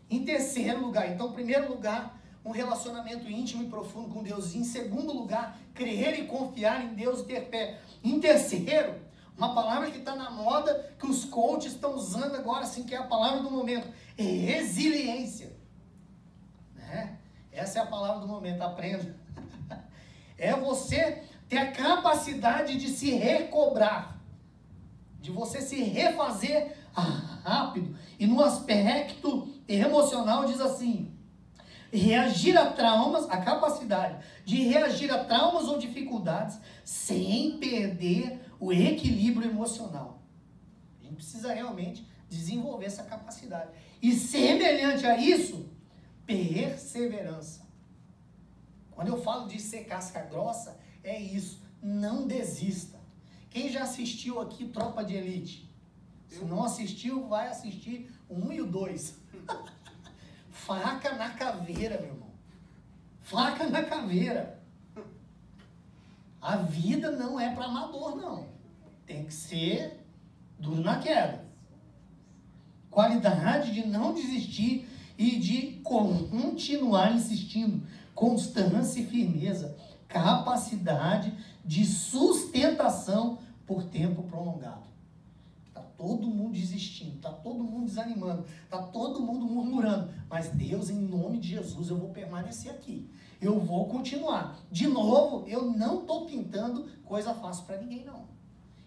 Em terceiro lugar, então, em primeiro lugar, um relacionamento íntimo e profundo com Deus. Em segundo lugar, crer e confiar em Deus e ter fé. Em terceiro, uma palavra que está na moda, que os coaches estão usando agora, assim, que é a palavra do momento, é resiliência. Né? Essa é a palavra do momento, aprenda. É você ter a capacidade de se recobrar, de você se refazer rápido. E no aspecto emocional diz assim, reagir a traumas, a capacidade de reagir a traumas ou dificuldades sem perder o equilíbrio emocional. A gente precisa realmente desenvolver essa capacidade. E semelhante a isso, perseverança. Quando eu falo de ser casca grossa, é isso. Não desista. Quem já assistiu aqui Tropa de Elite? Se não assistiu, vai assistir o 1 e o 2. Faca na caveira, meu irmão. Faca na caveira. A vida não é para amador, não. Tem que ser duro na queda. Qualidade de não desistir e de continuar insistindo. Constância e firmeza. Capacidade de sustentação por tempo prolongado. Está todo mundo desistindo, está todo mundo desanimando, está todo mundo murmurando. Mas Deus, em nome de Jesus, eu vou permanecer aqui. Eu vou continuar. De novo, eu não estou pintando coisa fácil para ninguém, não.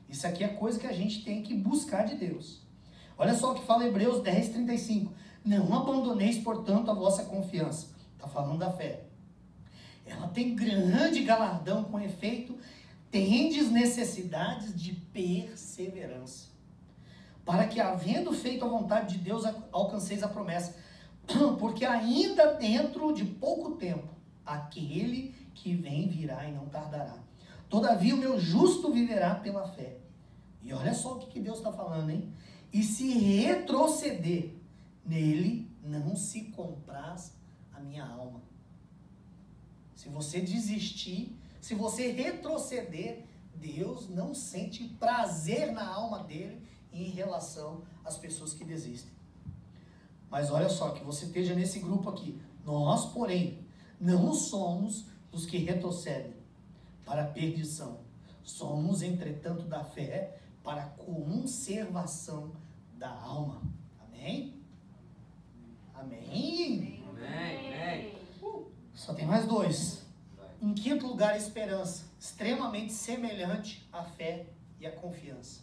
Isso aqui é coisa que a gente tem que buscar de Deus. Olha só o que fala Hebreus 10:35. Não abandoneis, portanto, a vossa confiança. Está falando da fé. Ela tem grande galardão, com efeito, tendes necessidades de perseverança, para que, havendo feito a vontade de Deus, alcanceis a promessa. Porque ainda dentro de pouco tempo, aquele que vem virá e não tardará. Todavia o meu justo viverá pela fé. E olha só o que Deus está falando, hein? E se retroceder, nele não se compraz a minha alma. Se você desistir, se você retroceder, Deus não sente prazer na alma dele em relação às pessoas que desistem. Mas olha só, que você esteja nesse grupo aqui. Nós, porém, não somos os que retrocedem para a perdição. Somos, entretanto, da fé para a conservação da alma. Amém? Amém? Amém. Só tem mais dois. Em quinto lugar, a esperança. Extremamente semelhante à fé e à confiança.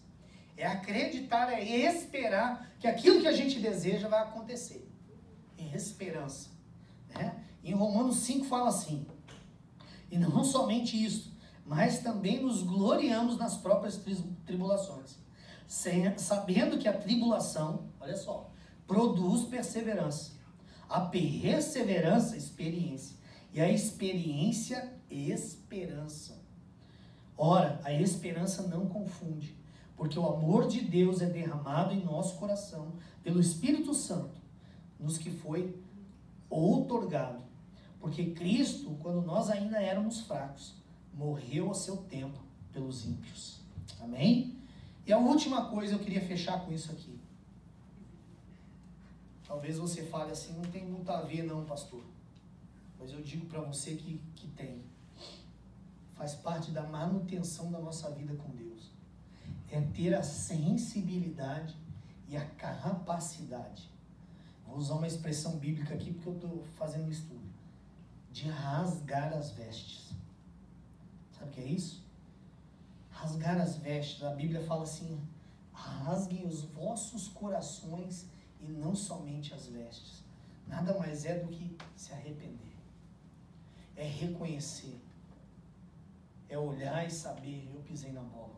É acreditar, é esperar que aquilo que a gente deseja vai acontecer. É esperança. Né? Em Romanos 5 fala assim: e não somente isso, mas também nos gloriamos nas próprias tribulações, sabendo que a tribulação, olha só, produz perseverança. A perseverança, experiência. E a experiência, esperança. Ora, a esperança não confunde, porque o amor de Deus é derramado em nosso coração pelo Espírito Santo, nos que foi outorgado. Porque Cristo, quando nós ainda éramos fracos, morreu a seu tempo pelos ímpios. Amém? E a última coisa, eu queria fechar com isso aqui. Talvez você fale assim, não tem muito a ver não, pastor. Mas eu digo para você que tem. Faz parte da manutenção da nossa vida com Deus. É ter a sensibilidade e a capacidade. Vou usar uma expressão bíblica aqui porque eu estou fazendo um estudo. De rasgar as vestes. Sabe o que é isso? Rasgar as vestes. A Bíblia fala assim: rasguem os vossos corações e não somente as vestes. Nada mais é do que se arrepender. É reconhecer. É olhar e saber: eu pisei na bola.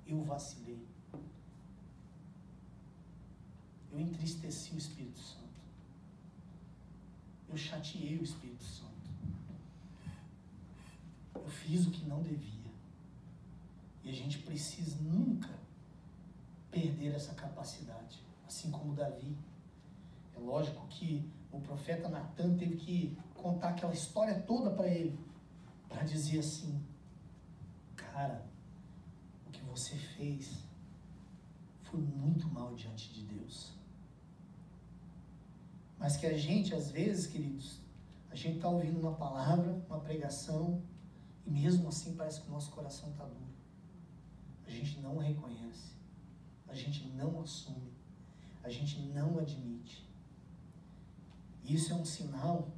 Eu vacilei. Eu entristeci o Espírito Santo. Eu chateei o Espírito Santo. Eu fiz o que não devia. E a gente precisa nunca perder essa capacidade. Assim como Davi. É lógico que o profeta Natan teve que contar aquela história toda para ele. Para dizer assim: cara, o que você fez foi muito mal diante de Deus. Mas que a gente, às vezes, queridos, a gente está ouvindo uma palavra, uma pregação, e mesmo assim parece que o nosso coração está duro. A gente não reconhece, a gente não assume, a gente não admite. Isso é um sinal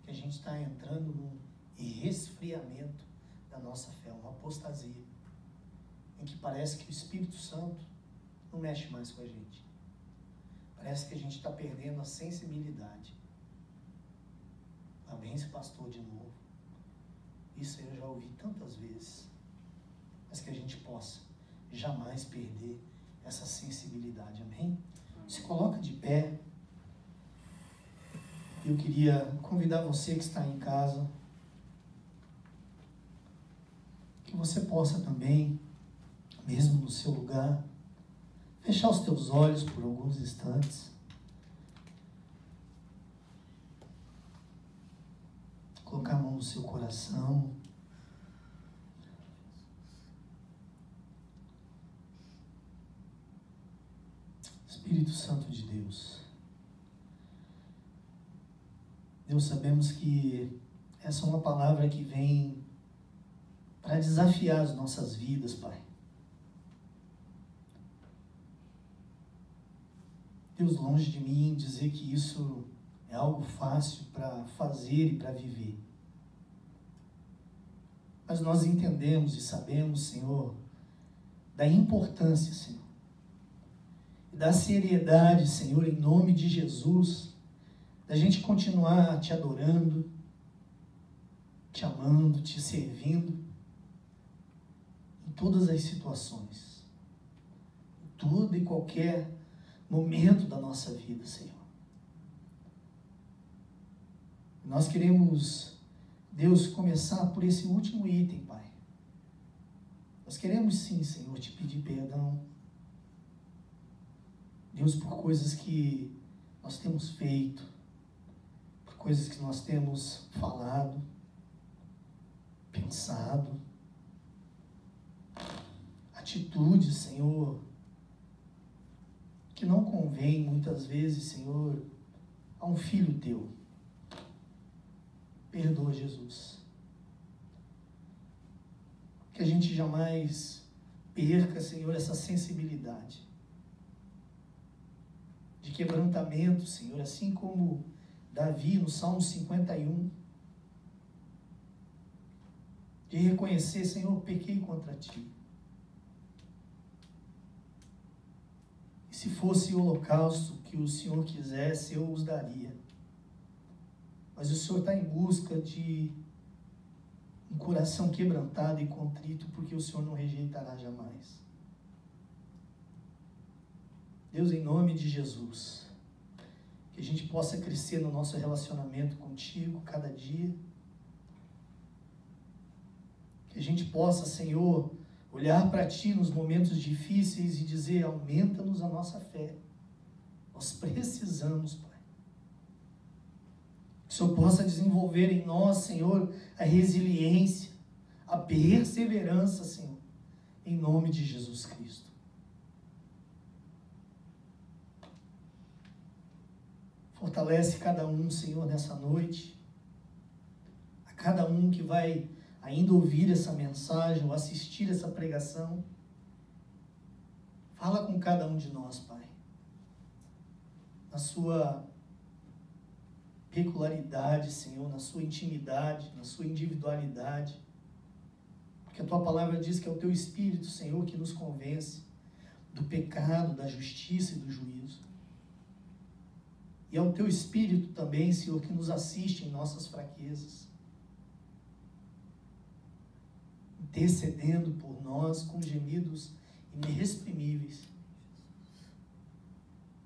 que a gente está entrando num resfriamento da nossa fé, uma apostasia, em que parece que o Espírito Santo não mexe mais com a gente. Parece que a gente está perdendo a sensibilidade. Lá vem esse pastor de novo. Isso eu já ouvi tantas vezes. Mas que a gente possa jamais perder essa sensibilidade. Amém? Se coloca de pé. Eu queria convidar você que está em casa, que você possa também mesmo no seu lugar, fechar os teus olhos por alguns instantes. Colocar a mão no seu coração. Espírito Santo de Deus. Deus, sabemos que essa é uma palavra que vem para desafiar as nossas vidas, Pai. Deus, longe de mim dizer que isso é algo fácil para fazer e para viver. Mas nós entendemos e sabemos, Senhor, da importância, Senhor, e da seriedade, Senhor, em nome de Jesus, da gente continuar te adorando, te amando, te servindo, em todas as situações, em todo e qualquer momento da nossa vida, Senhor. Nós queremos, Deus, começar por esse último item, Pai. Nós queremos sim, Senhor, te pedir perdão, Deus, por coisas que nós temos feito, por coisas que nós temos falado, pensado, atitudes, Senhor, que não convém muitas vezes, Senhor, a um filho teu. Perdoa, Jesus. Que a gente jamais perca, Senhor, essa sensibilidade de quebrantamento, Senhor, assim como Davi no Salmo 51, de reconhecer, Senhor, pequei contra ti. E se fosse o holocausto que o Senhor quisesse, eu os daria. Mas o Senhor está em busca de um coração quebrantado e contrito, porque o Senhor não rejeitará jamais. Deus, em nome de Jesus, que a gente possa crescer no nosso relacionamento contigo cada dia. Que a gente possa, Senhor, olhar para ti nos momentos difíceis e dizer: aumenta-nos a nossa fé. Nós precisamos, Pai. Que o Senhor possa desenvolver em nós, Senhor, a resiliência, a perseverança, Senhor, em nome de Jesus Cristo. Fortalece cada um, Senhor, nessa noite, a cada um que vai ainda ouvir essa mensagem ou assistir essa pregação. Fala com cada um de nós, Pai, na sua peculiaridade, Senhor, na sua intimidade, na sua individualidade, porque a Tua palavra diz que é o Teu Espírito, Senhor, que nos convence do pecado, da justiça e do juízo. E é o Teu Espírito também, Senhor, que nos assiste em nossas fraquezas, intercedendo por nós com gemidos inexprimíveis.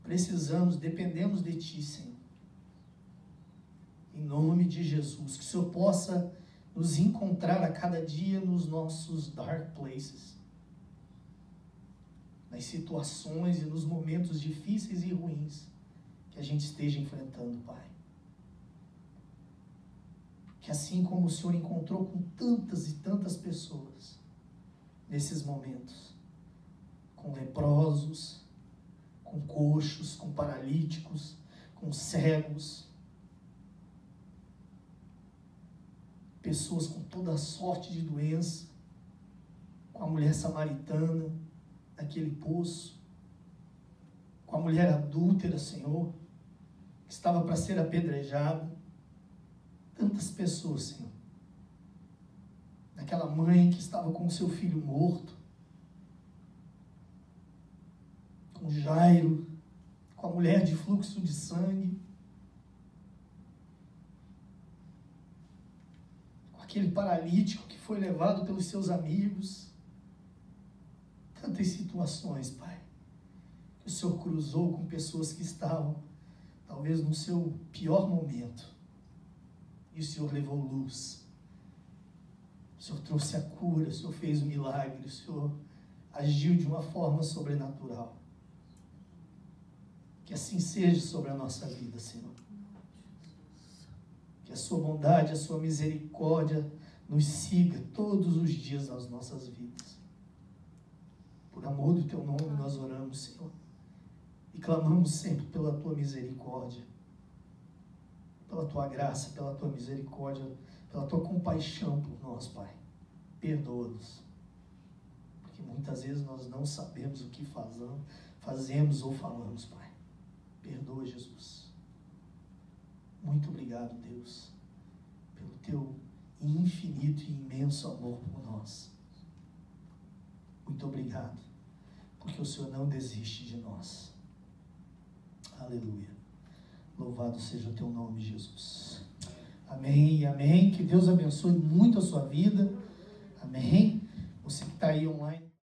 Precisamos, dependemos de Ti, Senhor. Em nome de Jesus, que o Senhor possa nos encontrar a cada dia nos nossos dark places, nas situações e nos momentos difíceis e ruins que a gente esteja enfrentando, Pai. Que assim como o Senhor encontrou com tantas e tantas pessoas nesses momentos, com leprosos, com coxos, com paralíticos, com cegos, pessoas com toda sorte de doença, com a mulher samaritana naquele poço, com a mulher adúltera, Senhor, que estava para ser apedrejada. Tantas pessoas, Senhor. Aquela mãe que estava com o seu filho morto, com Jairo, com a mulher de fluxo de sangue, com aquele paralítico que foi levado pelos seus amigos. Tantas situações, Pai, que o Senhor cruzou com pessoas que estavam, talvez, no seu pior momento. E o Senhor levou luz. O Senhor trouxe a cura, o Senhor fez o milagre, o Senhor agiu de uma forma sobrenatural. Que assim seja sobre a nossa vida, Senhor. Que a sua bondade, a sua misericórdia nos siga todos os dias das nossas vidas. Por amor do teu nome nós oramos, Senhor. E clamamos sempre pela tua misericórdia, pela tua graça, pela tua misericórdia, pela tua compaixão por nós, Pai. Perdoa-nos. Porque muitas vezes nós não sabemos o que fazemos ou falamos, Pai. Perdoa, Jesus. Muito obrigado, Deus, pelo teu infinito e imenso amor por nós. Muito obrigado, porque o Senhor não desiste de nós. Aleluia. Louvado seja o teu nome, Jesus. Amém e amém. Que Deus abençoe muito a sua vida. Amém. Você que está aí online.